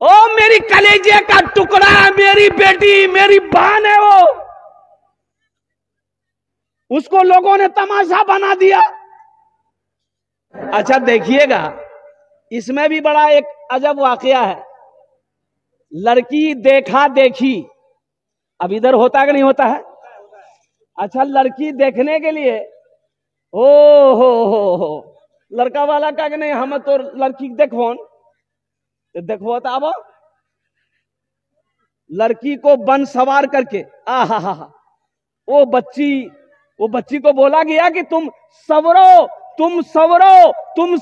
او میری کلیجے کا ٹکڑا، میری بیٹی، میری بہن ہے وہ، اس کو لوگوں نے تماشا بنا دیا۔ اچھا دیکھیے گا، اس میں بھی بڑا ایک عجب واقعہ ہے۔ لڑکی دیکھا دیکھی، اب ادھر ہوتا کہ نہیں ہوتا ہے؟ اچھا لڑکی دیکھنے کے لیے ہو لڑکا والا کا کہ نہیں ہم تو لڑکی دیکھو دیکھو تھا، اب لڑکی کو بن سوار کر کے وہ بچی کو بولا گیا کہ تم سورو، تم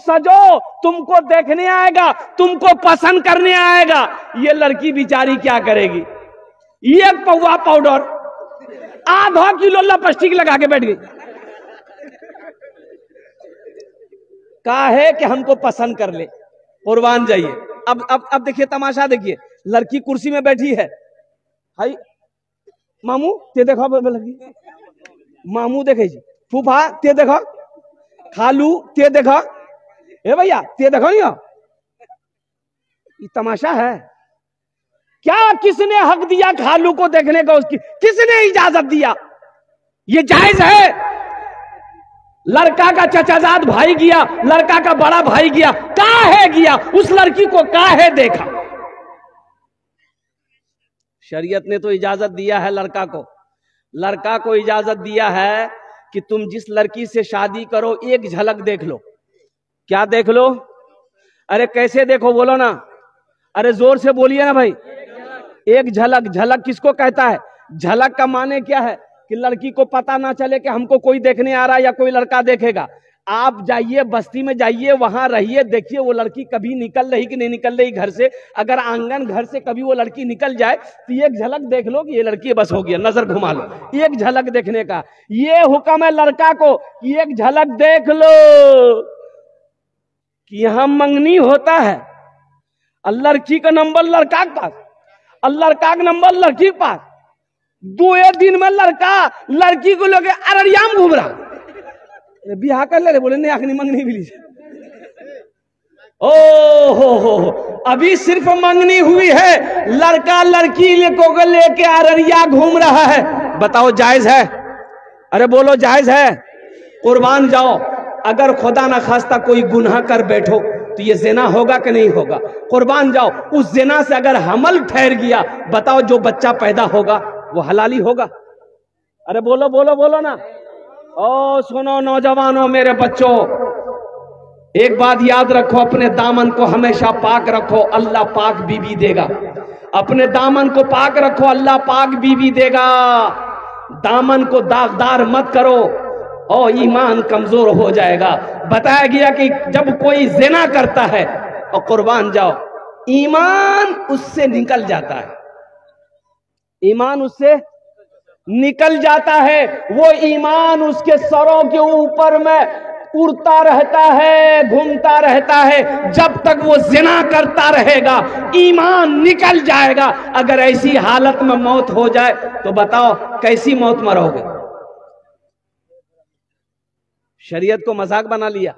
سجو، تم کو دیکھنے آئے گا، تم کو پسند کرنے آئے گا۔ یہ لڑکی بیچاری کیا کرے گی؟ ایک پوا پاؤڈر، آدھا کلو لپسٹک لگا کے بیٹھ گئی، کہا ہے کہ ہم کو پسند کر لے۔ قربان جائیے۔ اب دیکھیے تماشا، دیکھیے لڑکی کرسی میں بیٹھی ہے، ہائی مامو تے دیکھو، مامو دیکھے جی، پھوپھا تے دیکھو، خالو تے دیکھو، اے بھیا تے دیکھو، نہیں یہ تماشا ہے کیا؟ کس نے حق دیا خالو کو دیکھنے کا؟ اس کی کس نے اجازت دیا؟ یہ جائز ہے؟ لڑکا کا چچا زاد بھائی گیا، لڑکا کا بڑا بھائی گیا، کاہے گیا؟ اس لڑکی کو کاہے دیکھا؟ شریعت نے تو اجازت دیا ہے لڑکا کو اجازت دیا ہے کہ تم جس لڑکی سے شادی کرو ایک جھلک دیکھ لو۔ کیا دیکھ لو؟ ارے کیسے دیکھو بولو نا، ارے زور سے بولیے نا بھائی۔ ایک جھلک، جھلک کس کو کہتا ہے؟ جھلک کا معنی کیا ہے؟ کہ لڑکی کو پتا نہ چلے کہ ہم کو کوئی دیکھنے آ رہا ہے یا کوئی لڑکا دیکھے گا۔ آپ جائیے بستی میں، جائیے وہاں رہیے، دیکھیے وہ لڑکی کبھی نکل رہی کہ نہیں نکل رہی گھر سے۔ اگر آنگن گھر سے کبھی وہ لڑکی نکل جائے تو ایک جھلک دیکھ لو کہ یہ لڑکی بس ہو گیا، نظر گھما لو، ایک جھلک دیکھنے کا یہ حکم ہے لڑکا کو، ایک جھلک دیکھ لو کہ یہاں منگنی ہوتا ہے۔ لڑکی کا نمبر لڑکا کے پاس، لڑکا کا نمبر لڑکی کے پاس، دو دن میں لڑکی کو لوگ ارڑیا میں گھوم رہا، بیاہ کر لے رہے، بولے نہیں آخری منگنی بھی لیجیے۔ ہو ابھی صرف منگنی ہوئی ہے، لڑکا لڑکی کو لے کے ارڑیا گھوم رہا ہے، بتاؤ جائز ہے؟ ارے بولو جائز ہے؟ قربان جاؤ، اگر خدا نہ خواستہ کوئی گناہ کر بیٹھو تو یہ زنا ہوگا کہ نہیں ہوگا؟ قربان جاؤ، اس زنا سے اگر حمل ٹھہر گیا، بتاؤ جو بچہ پیدا ہوگا وہ حلالی ہوگا؟ ارے بولو بولو بولو نا۔ او سنو نوجوانوں، میرے بچوں، ایک بات یاد رکھو، اپنے دامن کو ہمیشہ پاک رکھو، اللہ پاک بیوی دے گا۔ اپنے دامن کو پاک رکھو، اللہ پاک بیوی دے گا۔ دامن کو داغدار مت کرو، اور ایمان کمزور ہو جائے گا۔ بتایا گیا کہ جب کوئی زنا کرتا ہے اور قربان جاؤ، ایمان اس سے نکل جاتا ہے، ایمان اس سے نکل جاتا ہے، وہ ایمان اس کے سروں کے اوپر میں اڑتا رہتا ہے، گھومتا رہتا ہے، جب تک وہ زنا کرتا رہے گا ایمان نکل جائے گا۔ اگر ایسی حالت میں موت ہو جائے تو بتاؤ کیسی موت مرو گے؟ شریعت کو مذاق بنا لیا،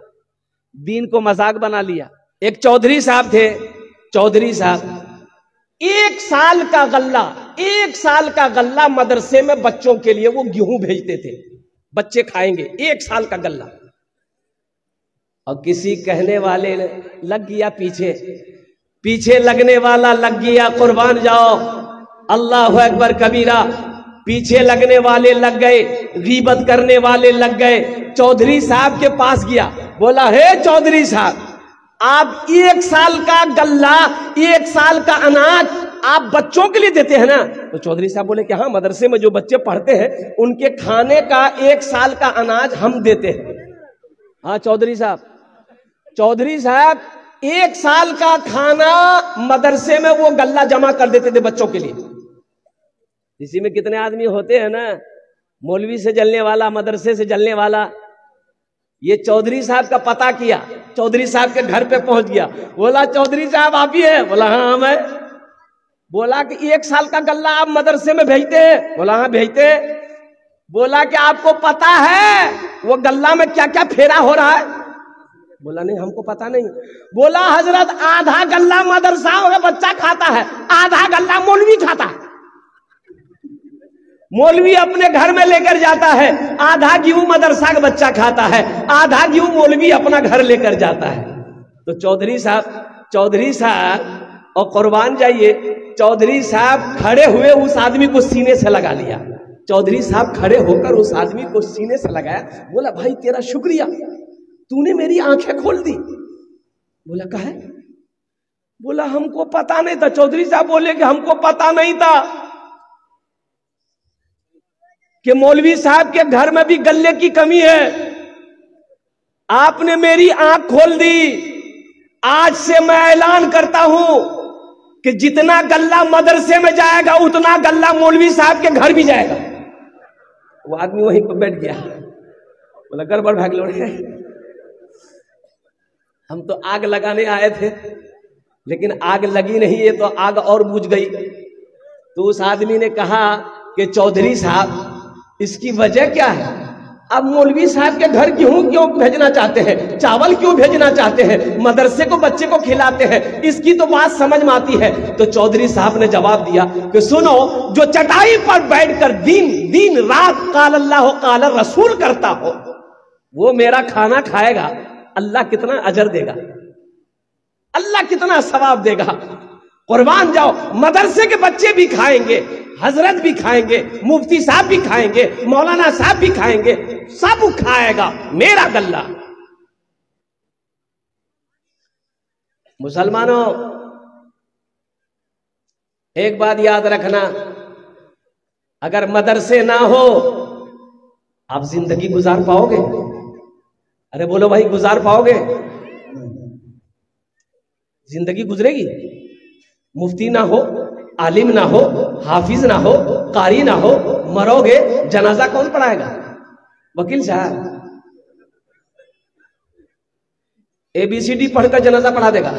دین کو مذاق بنا لیا۔ ایک چودھری صاحب تھے، چودھری صاحب ایک سال کا غلہ مدرسے میں بچوں کے لیے وہ گیہوں بھیجتے تھے، بچے کھائیں گے، ایک سال کا غلہ۔ اور کسی کہنے والے لگ گیا پیچھے لگنے والا لگ گیا، قربان جاؤ، اللہ اکبر کبیرہ، پیچھے لگنے والے لگ گئے، غیبت کرنے والے لگ گئے۔ چودھری صاحب کے پاس گیا، بولا ہے چودھری صاحب، آپ ایک سال کا غلہ، ایک سال کا اناج آپ بچوں کے لیے دیتے ہیں نا؟ تو چودھری صاحب بولے کہ ہاں، مدرسے میں جو بچے پڑھتے ہیں ان کے کھانے کا ایک سال کا اناج ہم دیتے ہیں۔ ہاں چودھری صاحب ایک سال کا کھانا مدرسے میں وہ غلہ جمع کر دیتے تھے بچوں کے لیے۔ اسی میں کتنے آدمی ہوتے ہیں نا، مولوی سے جلنے والا، مدرسے سے جلنے والا۔ یہ چودھری صاحب کا پتہ کیا، چودھری صاحب کے گھر پہ پہنچ گیا، بولا چودھری صاحب آپ ہی ہیں؟ بولا ہاں ہم ہیں۔ بولا کہ ایک سال کا غلہ آپ مدرسے میں بھیجتے ہیں؟ بولا ہاں بھیجتے ہیں۔ بولا کہ آپ کو پتا ہے وہ غلہ میں کیا کیا پھیرا ہو رہا ہے؟ بولا نہیں ہم کو پتا نہیں. بولا حضرت آدھا گلہ مدرسہ کا بچہ کھاتا ہے, آدھا گلہ مولوی کھاتا ہے. مولوی اپنے گھر میں لے کر جاتا ہے, آدھا گیہوں مدرسہ کا بچہ کھاتا ہے, آدھا گیہوں مولوی اپنا گھر لے کر جاتا ہے. تو چودھری صاحب اور قربان جائیے, چودھری صاحب کھڑے ہوئے اس آدمی کو سینے سے لگا لیا. چودھری صاحب کھڑے ہو کر اس آدمی کو سینے سے لگایا. بولا بھائی تیرا شکریہ, تو نے میری آنکھیں کھول دی. بولا کہے؟ بولا ہم کو پتا نہیں تھا. چودھری صاحب بولے کہ ہم کو پتا نہیں تھا کہ مولوی صاحب کے گھر میں بھی گلے کی کمی ہے. آپ نے میری آنکھ کھول دی. آج سے میں اعلان کرتا ہوں کہ جتنا گلہ مدرسے میں جائے گا اتنا گلہ مولوی صاحب کے گھر بھی جائے گا. وہ آدمی وہیں پہ بیٹھ گیا. بولا گڑبڑ بھاگ لوڑے, ہم تو آگ لگانے آئے تھے لیکن آگ لگی نہیں ہے تو آگ اور بجھ گئی. تو اس آدمی نے کہا کہ چودھری صاحب اس کی وجہ کیا ہے؟ اب مولوی صاحب کے گھر گیہوں کیوں بھیجنا چاہتے ہیں, چاول کیوں بھیجنا چاہتے ہیں, مدرسے کو بچے کو کھلاتے ہیں, اس کی تو بات سمجھ میں آتی ہے. تو چودھری صاحب نے جواب دیا کہ سنو, جو چٹائی پر بیٹھ کر دن رات قال اللہ قال رسول کرتا ہو وہ میرا کھانا کھائے گا, اللہ کتنا اجر دے گا, اللہ کتنا ثواب دے گا. قربان جاؤ, مدرسے کے بچے بھی کھائیں گے, حضرت بھی کھائیں گے, مفتی صاحب بھی کھائیں گے, مولانا صاحب بھی کھائیں گے, سب کھائے گا میرا گلہ. مسلمانوں ایک بات یاد رکھنا, اگر مدرسے نہ ہو آپ زندگی گزار پاؤ گے؟ ارے بولو بھائی, گزار پاؤ گے؟ زندگی گزرے گی؟ مفتی نہ ہو, عالم نہ ہو, حافظ نہ ہو, قاری نہ ہو, مرو گے, جنازہ کون پڑھائے گا؟ وکیل صاحب ABCD پڑھ کر جنازہ پڑھا دے گا.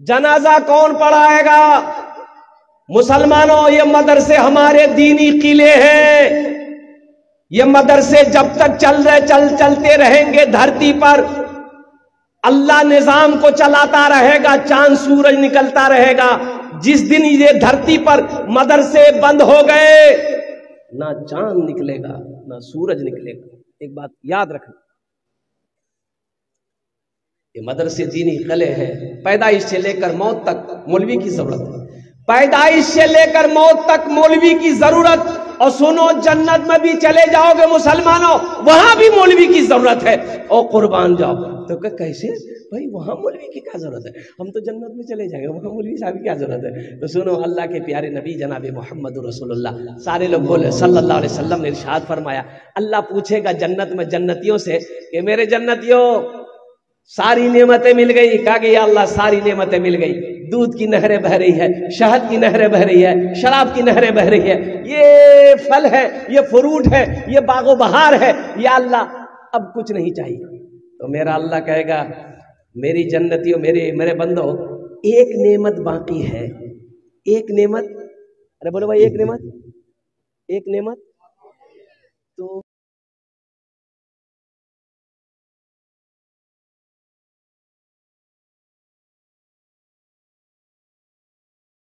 جنازہ کون پڑھائے گا؟ مسلمانوں یہ مدرسے ہمارے دینی قلعے ہیں. یہ مدرسے جب تک چلتے رہیں گے دھرتی پر, اللہ نظام کو چلاتا رہے گا, چاند سورج نکلتا رہے گا. جس دن یہ دھرتی پر مدرسے بند ہو گئے نہ چاند نکلے گا نہ سورج نکلے گا. ایک بات یاد رکھنا, یہ مدرسے دینی قلعے ہیں. پیدائش سے لے کر موت تک مولوی کی ضرورت ہے, پیدائش سے لے کر موت تک مولوی کی ضرورت. اور سنو, جنت میں بھی چلے جاؤ گے مسلمانوں, وہاں بھی مولوی کی ضرورت ہے. اور قربان جاؤ. تو کہ کیسے بھائی, وہاں مولوی کی کیا ضرورت ہے؟ ہم تو جنت میں چلے جائیں گے, وہاں مولوی صاحب کی کیا ضرورت ہے؟ تو سنو, اللہ کے پیارے نبی جناب محمد رسول اللہ, سارے لوگ بولے صلی اللہ علیہ وسلم نے ارشاد فرمایا, اللہ پوچھے گا جنت میں جنتیوں سے کہ میرے جنتیوں ساری نعمتیں مل گئی؟ کہا کہ یا اللہ ساری نعمتیں مل گئی. دودھ کی نہریں بہ رہی ہے, شہد کی نہریں بہ رہی ہے, شراب کی نہریں بہ رہی ہے, یہ پھل ہے, یہ فروٹ ہے, یہ باغ و بہار ہے, یا اللہ اب کچھ نہیں چاہیے. تو میرا اللہ کہے گا میری جنتیوں, میرے بندو, ایک نعمت باقی ہے, ایک نعمت. ارے بولو بھائی, ایک نعمت